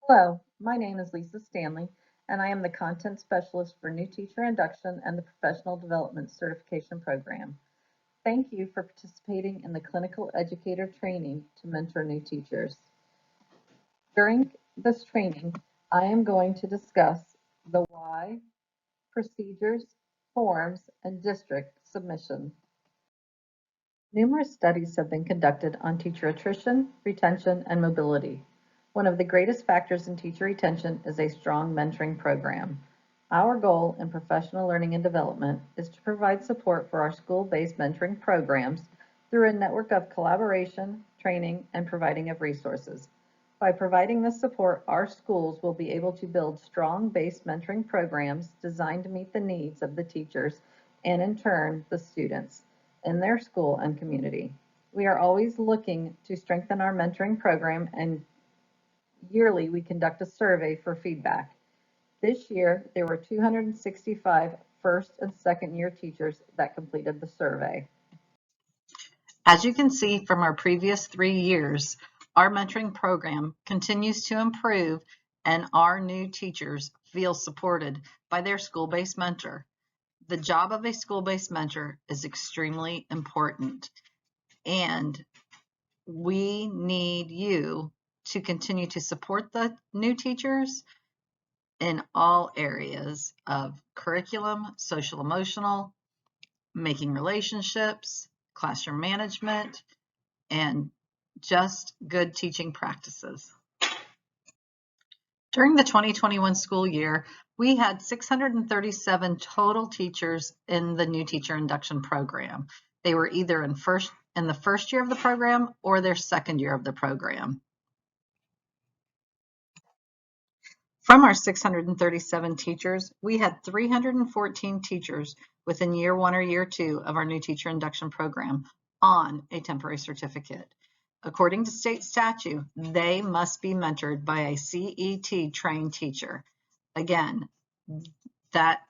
Hello, my name is Lisa Stanley, and I am the Content Specialist for New Teacher Induction and the Professional Development Certification Program. Thank you for participating in the Clinical Educator Training to mentor new teachers. During this training, I am going to discuss the why, procedures, forms, and district submission. Numerous studies have been conducted on teacher attrition, retention, and mobility. One of the greatest factors in teacher retention is a strong mentoring program. Our goal in professional learning and development is to provide support for our school-based mentoring programs through a network of collaboration, training, and providing of resources. By providing this support, our schools will be able to build strong base mentoring programs designed to meet the needs of the teachers and, in turn, the students in their school and community. We are always looking to strengthen our mentoring program, and yearly we conduct a survey for feedback. This year, there were 265 first and second year teachers that completed the survey. As you can see from our previous 3 years, our mentoring program continues to improve and our new teachers feel supported by their school-based mentor. The job of a school-based mentor is extremely important, and we need you to continue to support the new teachers in all areas of curriculum, social emotional, making relationships, classroom management, and just good teaching practices. During the 2021 school year, we had 637 total teachers in the new teacher induction program. They were either in the first year of the program or their second year of the program. From our 637 teachers, we had 314 teachers within year 1 or year 2 of our new teacher induction program on a temporary certificate. According to state statute, they must be mentored by a CET trained teacher. Again, that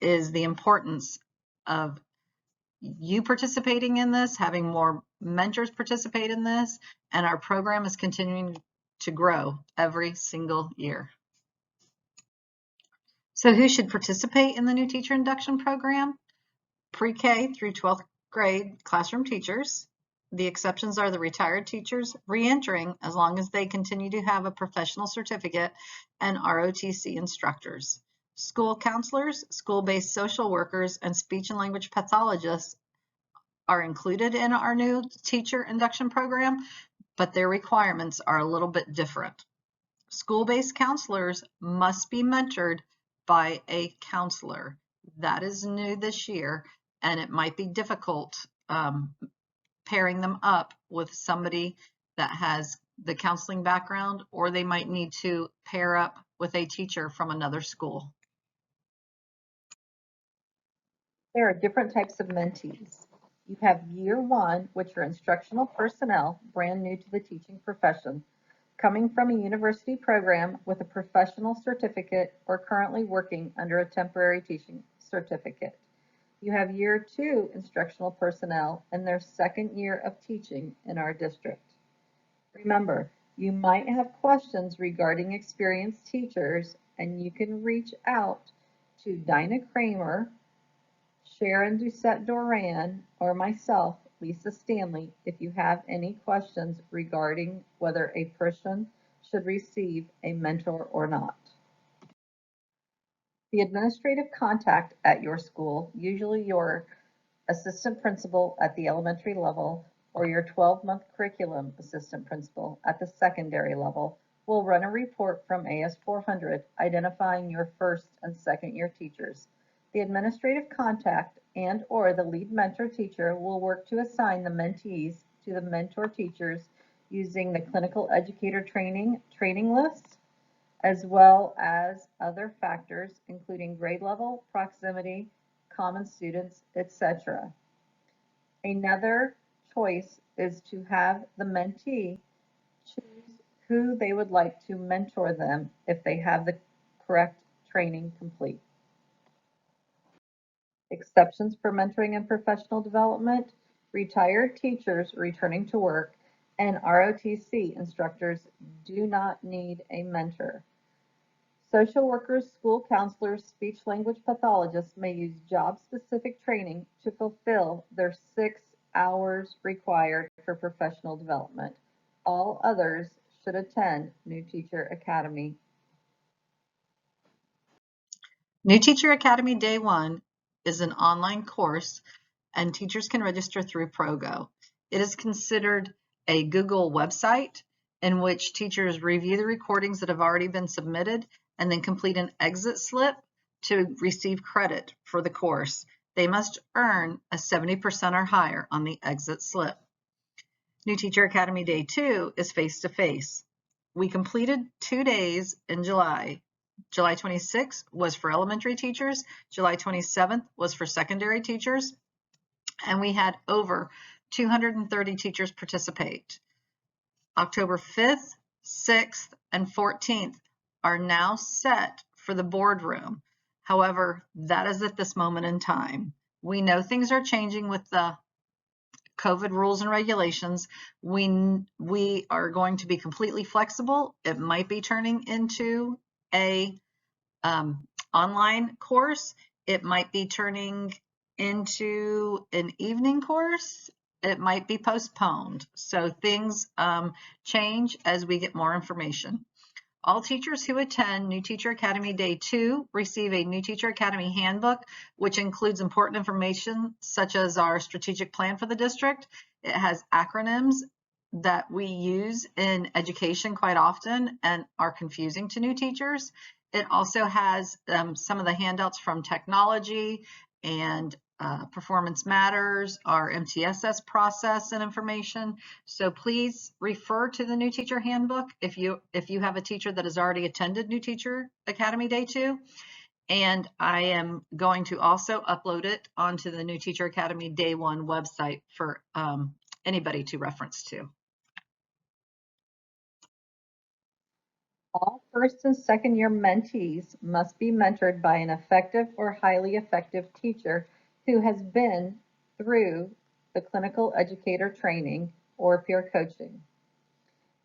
is the importance of you participating in this, having more mentors participate in this, and our program is continuing to grow every single year. So who should participate in the new teacher induction program? Pre-K through 12th grade classroom teachers. The exceptions are the retired teachers re-entering as long as they continue to have a professional certificate, and ROTC instructors. School counselors, school-based social workers, and speech and language pathologists are included in our new teacher induction program, but their requirements are a little bit different. School-based counselors must be mentored by a counselor. That is new this year, and it might be difficult pairing them up with somebody that has the counseling background, or they might need to pair up with a teacher from another school. There are different types of mentees. You have year 1, which are instructional personnel brand new to the teaching profession, coming from a university program with a professional certificate or currently working under a temporary teaching certificate. You have year 2 instructional personnel in their second year of teaching in our district. Remember, you might have questions regarding experienced teachers, and you can reach out to Dinah Kramer, Sharon Doucette-Doran, or myself, Lisa Stanley, if you have any questions regarding whether a person should receive a mentor or not. The administrative contact at your school, usually your assistant principal at the elementary level or your 12-month curriculum assistant principal at the secondary level, will run a report from AS400 identifying your first and second year teachers. The administrative contact and/or the lead mentor teacher will work to assign the mentees to the mentor teachers using the clinical educator training list, as well as other factors, including grade level, proximity, common students, etc. Another choice is to have the mentee choose who they would like to mentor them if they have the correct training complete. Exceptions for mentoring and professional development: retired teachers returning to work and ROTC instructors do not need a mentor. Social workers, school counselors, speech language pathologists may use job-specific training to fulfill their 6 hours required for professional development. All others should attend New Teacher Academy. New Teacher Academy Day 1 is an online course, and teachers can register through Progo. It is considered a Google website in which teachers review the recordings that have already been submitted and then complete an exit slip to receive credit for the course. They must earn a 70% or higher on the exit slip. New Teacher Academy Day 2 is face-to-face. We completed 2 days in July. July 26th was for elementary teachers. July 27th was for secondary teachers. And we had over 230 teachers participate. October 5th, 6th, and 14th are now set for the boardroom. However, that is at this moment in time. We know things are changing with the COVID rules and regulations. We are going to be completely flexible. It might be turning into a online course. It might be turning into an evening course. It might be postponed. So things change as we get more information. All teachers who attend New Teacher Academy Day 2 receive a New Teacher Academy handbook, which includes important information such as our strategic plan for the district. It has acronyms that we use in education quite often and are confusing to new teachers. It also has some of the handouts from technology and Performance Matters, our MTSS process and information. So please refer to the New Teacher Handbook if you have a teacher that has already attended New Teacher Academy Day 2. And I am going to also upload it onto the New Teacher Academy Day 1 website for anybody to reference to. All first and second year mentees must be mentored by an effective or highly effective teacher who has been through the clinical educator training or peer coaching.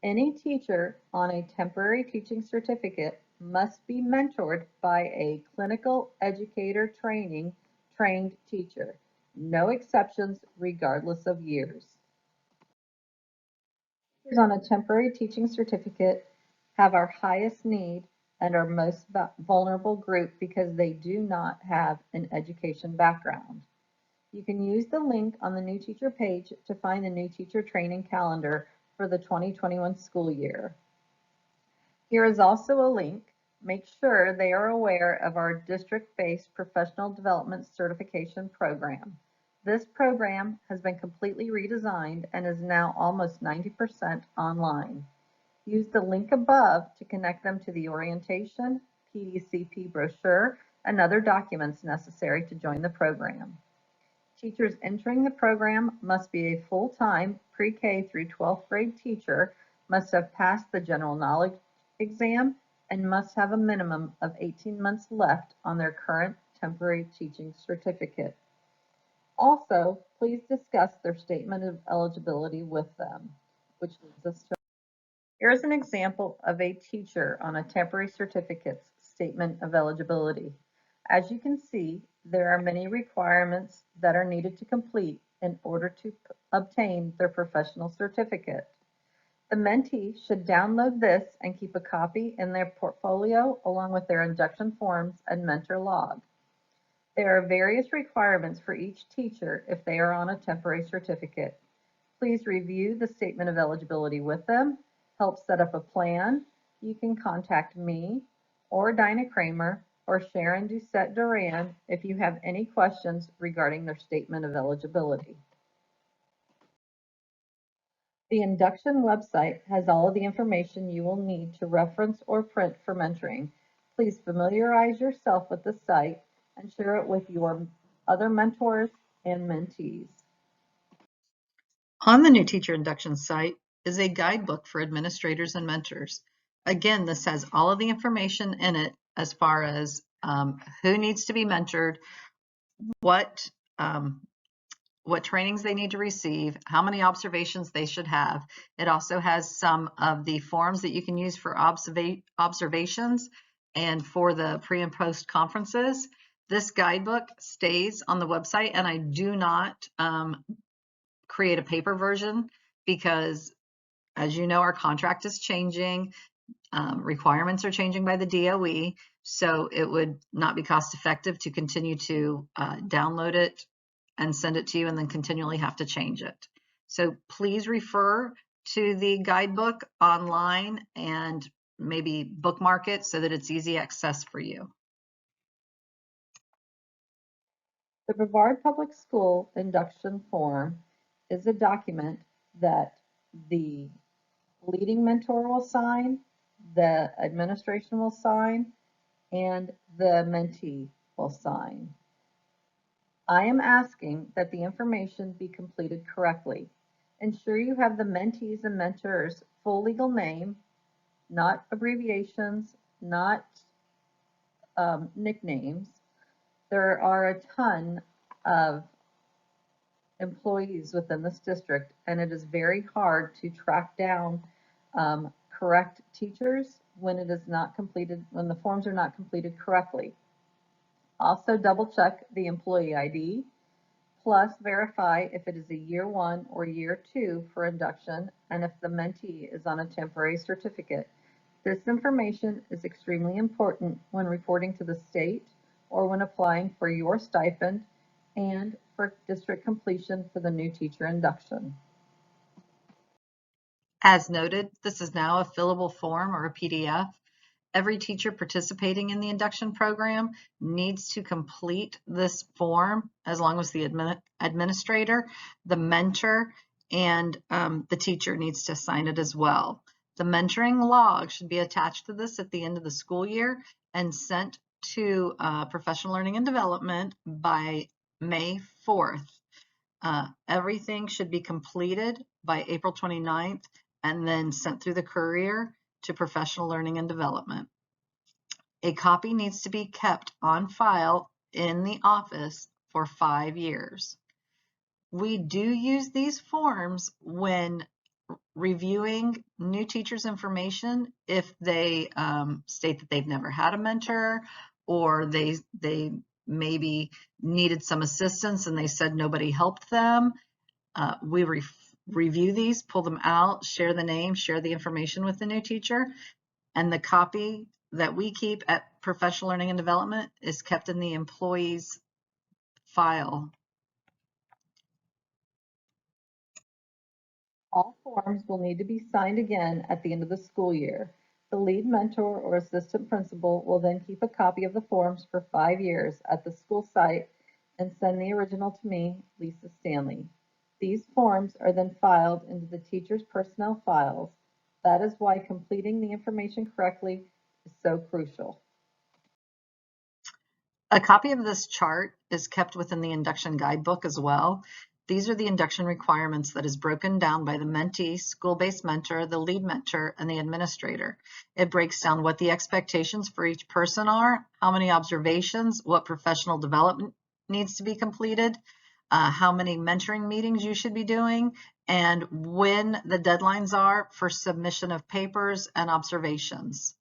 Any teacher on a temporary teaching certificate must be mentored by a clinical educator trained teacher. No exceptions regardless of years. Teachers on a temporary teaching certificate have our highest need and our most vulnerable group because they do not have an education background. You can use the link on the new teacher page to find the new teacher training calendar for the 2021 school year. Here is also a link. Make sure they are aware of our district-based professional development certification program. This program has been completely redesigned and is now almost 90% online. Use the link above to connect them to the orientation, PDCP brochure, and other documents necessary to join the program. Teachers entering the program must be a full-time pre-K through 12th grade teacher, must have passed the general knowledge exam, and must have a minimum of 18 months left on their current temporary teaching certificate. Also, please discuss their statement of eligibility with them, which leads us to. Here's an example of a teacher on a temporary certificate's statement of eligibility. As you can see, there are many requirements that are needed to complete in order to obtain their professional certificate. The mentee should download this and keep a copy in their portfolio along with their induction forms and mentor log. There are various requirements for each teacher if they are on a temporary certificate. Please review the statement of eligibility with them, help set up a plan. You can contact me or Dinah Kramer or Sharon Doucette Duran if you have any questions regarding their statement of eligibility. The induction website has all of the information you will need to reference or print for mentoring. Please familiarize yourself with the site and share it with your other mentors and mentees. On the New Teacher Induction site is a guidebook for administrators and mentors. Again, this has all of the information in it as far as who needs to be mentored, what what trainings they need to receive, how many observations they should have. It also has some of the forms that you can use for observations and for the pre and post conferences. This guidebook stays on the website, and I do not create a paper version because, as you know, our contract is changing. Requirements are changing by the DOE, so it would not be cost effective to continue to download it and send it to you and then continually have to change it. So please refer to the guidebook online and maybe bookmark it so that it's easy access for you. The Brevard Public School induction form is a document that the leading mentor will sign, the administration will sign, and the mentee will sign. I am asking that the information be completed correctly. Ensure you have the mentees and mentors' full legal name, not abbreviations, not nicknames. There are a ton of employees within this district, and it is very hard to track down correct teachers when it is not completed, when the forms are not completed correctly. Also double check the employee ID, plus verify if it is a year 1 or year 2 for induction and if the mentee is on a temporary certificate. This information is extremely important when reporting to the state or when applying for your stipend and for district completion for the new teacher induction. As noted, this is now a fillable form or a PDF. Every teacher participating in the induction program needs to complete this form as long as the administrator, the mentor, and the teacher needs to sign it as well. The mentoring log should be attached to this at the end of the school year and sent to Professional Learning and Development by May 4th. Everything should be completed by April 29th and then sent through the courier to Professional Learning and Development. A copy needs to be kept on file in the office for 5 years. We do use these forms when reviewing new teachers' information if they state that they've never had a mentor or they maybe needed some assistance and they said nobody helped them. We review these, pull them out, share the name, share the information with the new teacher, and the copy that we keep at Professional Learning and Development is kept in the employee's file. All forms will need to be signed again at the end of the school year. The lead mentor or assistant principal will then keep a copy of the forms for 5 years at the school site and send the original to me, Lisa Stanley. These forms are then filed into the teacher's personnel files. That is why completing the information correctly is so crucial. A copy of this chart is kept within the induction guidebook as well. These are the induction requirements that is broken down by the mentee, school-based mentor, the lead mentor, and the administrator. It breaks down what the expectations for each person are, how many observations, what professional development needs to be completed, how many mentoring meetings you should be doing, and when the deadlines are for submission of papers and observations.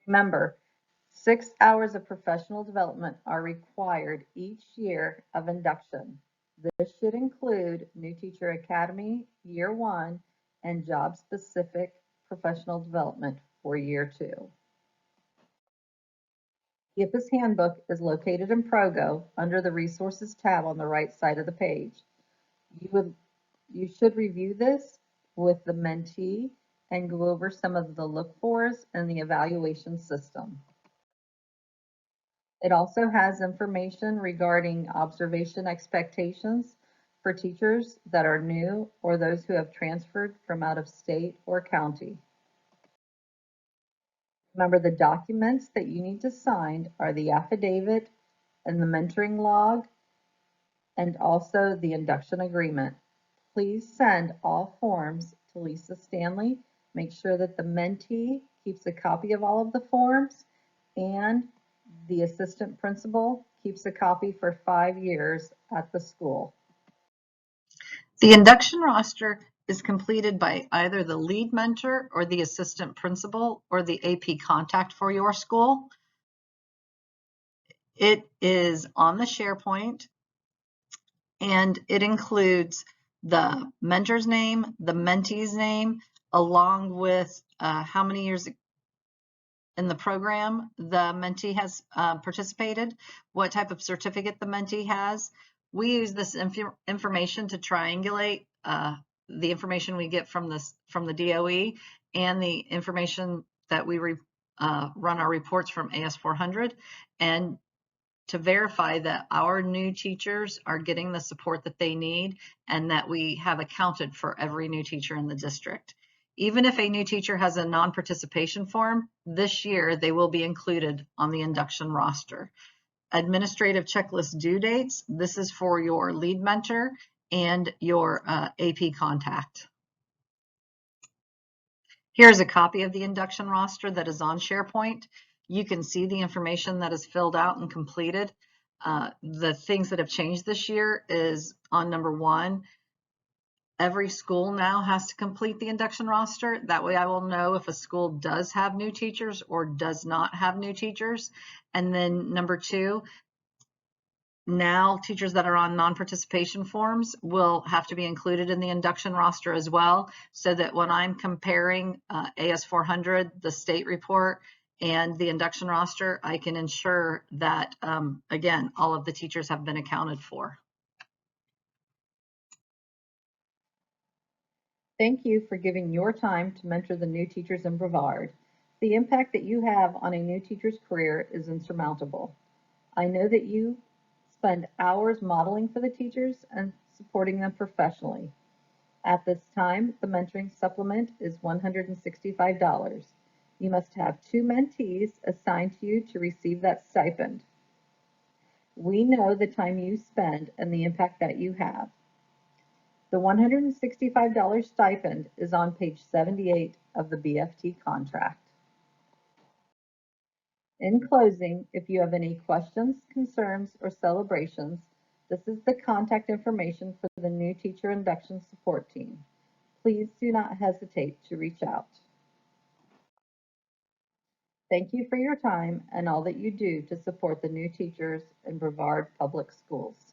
Remember, 6 hours of professional development are required each year of induction. This should include New Teacher Academy, Year 1, and job-specific professional development for Year 2. IPA's handbook is located in Progo under the Resources tab on the right side of the page. You should review this with the mentee and go over some of the look-fors and the evaluation system. It also has information regarding observation expectations for teachers that are new or those who have transferred from out of state or county. Remember, the documents that you need to sign are the affidavit and the mentoring log and also the induction agreement. Please send all forms to Lisa Stanley. Make sure that the mentee keeps a copy of all of the forms and the assistant principal keeps a copy for 5 years at the school. The induction roster is completed by either the lead mentor or the assistant principal or the AP contact for your school. It is on the SharePoint, and it includes the mentor's name, the mentee's name, along with how many years in the program the mentee has participated, what type of certificate the mentee has. We use this information to triangulate the information we get from the DOE and the information that we run our reports from AS400, and to verify that our new teachers are getting the support that they need and that we have accounted for every new teacher in the district. Even if a new teacher has a non-participation form, this year they will be included on the induction roster. Administrative checklist due dates, this is for your lead mentor and your AP contact. Here's a copy of the induction roster that is on SharePoint. You can see the information that is filled out and completed. The things that have changed this year is on number 1, every school now has to complete the induction roster. That way I will know if a school does have new teachers or does not have new teachers. And then number 2, now teachers that are on non-participation forms will have to be included in the induction roster as well, so that when I'm comparing AS400, the state report, and the induction roster, I can ensure that, again, all of the teachers have been accounted for. Thank you for giving your time to mentor the new teachers in Brevard. The impact that you have on a new teacher's career is insurmountable. I know that you spend hours modeling for the teachers and supporting them professionally. At this time, the mentoring supplement is $165. You must have 2 mentees assigned to you to receive that stipend. We know the time you spend and the impact that you have. The $165 stipend is on page 78 of the BFT contract. In closing, if you have any questions, concerns, or celebrations, this is the contact information for the new teacher induction support team. Please do not hesitate to reach out. Thank you for your time and all that you do to support the new teachers in Brevard Public Schools.